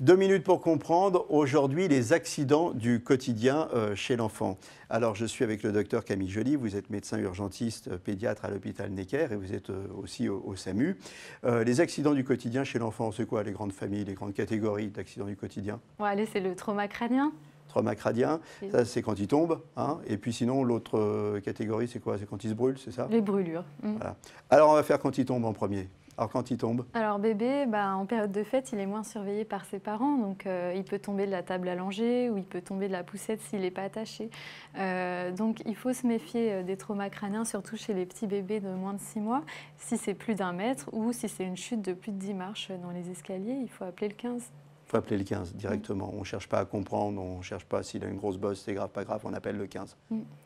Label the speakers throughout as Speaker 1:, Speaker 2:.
Speaker 1: 2 minutes pour comprendre, aujourd'hui, les accidents du quotidien chez l'enfant. Alors, je suis avec le docteur Camille Joly, vous êtes médecin urgentiste pédiatre à l'hôpital Necker et vous êtes aussi au SAMU. Les accidents du quotidien chez l'enfant, c'est quoi les grandes familles, les grandes catégories d'accidents du quotidien?
Speaker 2: Bon, allez, c'est le trauma crânien.
Speaker 1: Trauma crânien,
Speaker 2: Oui.
Speaker 1: ça c'est quand il tombe, hein. Et puis sinon, l'autre catégorie, c'est quoi? C'est quand il se brûle, c'est ça?
Speaker 2: Les brûlures.
Speaker 1: Voilà. Alors, on va faire quand il tombe en premier. Alors, quand il tombe?
Speaker 2: Alors bébé, en période de fête, il est moins surveillé par ses parents, donc il peut tomber de la table allongée ou il peut tomber de la poussette s'il n'est pas attaché. Donc il faut se méfier des traumas crâniens, surtout chez les petits bébés de moins de 6 mois. Si c'est plus d'1 mètre ou si c'est une chute de plus de 10 marches dans les escaliers, il faut appeler le 15.
Speaker 1: Il faut appeler le 15 directement. On ne cherche pas à comprendre, on ne cherche pas s'il a une grosse bosse, c'est grave, pas grave, on appelle le 15.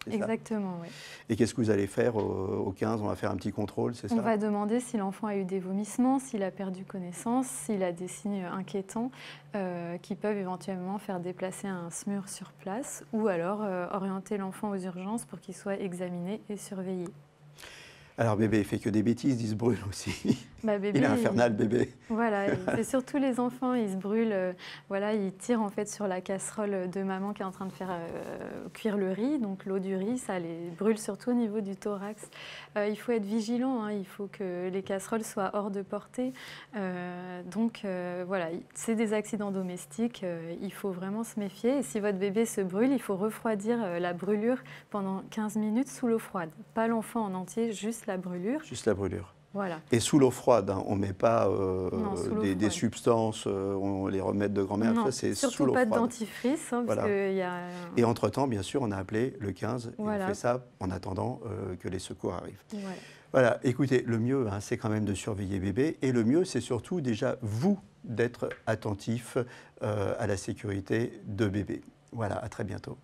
Speaker 2: Exactement, oui.
Speaker 1: Et qu'est-ce que vous allez faire au 15? On va faire un petit contrôle, c'est ça?
Speaker 2: On va demander si l'enfant a eu des vomissements, s'il a perdu connaissance, s'il a des signes inquiétants qui peuvent éventuellement faire déplacer un SMUR sur place ou alors orienter l'enfant aux urgences pour qu'il soit examiné et surveillé.
Speaker 1: Alors bébé, il fait que des bêtises, il se brûle aussi.
Speaker 2: Bébé,
Speaker 1: Il est infernal, bébé.
Speaker 2: Voilà, c'est surtout les enfants, ils se brûlent, voilà, ils tirent en fait sur la casserole de maman qui est en train de faire cuire le riz, donc l'eau du riz, ça les brûle surtout au niveau du thorax. Il faut être vigilant, hein, il faut que les casseroles soient hors de portée. Voilà, c'est des accidents domestiques, il faut vraiment se méfier. Et si votre bébé se brûle, il faut refroidir la brûlure pendant 15 minutes sous l'eau froide. Pas l'enfant en entier, juste la brûlure.
Speaker 1: Juste la brûlure.
Speaker 2: Voilà.
Speaker 1: Et sous l'eau froide, hein, on ne met pas des substances, on les remet de grand-mère, ça c'est sous l'eau froide.
Speaker 2: Surtout pas de dentifrice, hein,
Speaker 1: Voilà.
Speaker 2: parce qu'il y a...
Speaker 1: Et entre-temps, bien sûr, on a appelé le 15
Speaker 2: Voilà.
Speaker 1: et on fait ça en attendant que les secours arrivent.
Speaker 2: Ouais.
Speaker 1: Voilà, écoutez, le mieux, hein, c'est quand même de surveiller bébé et le mieux, c'est surtout déjà vous d'être attentif à la sécurité de bébé. Voilà, à très bientôt.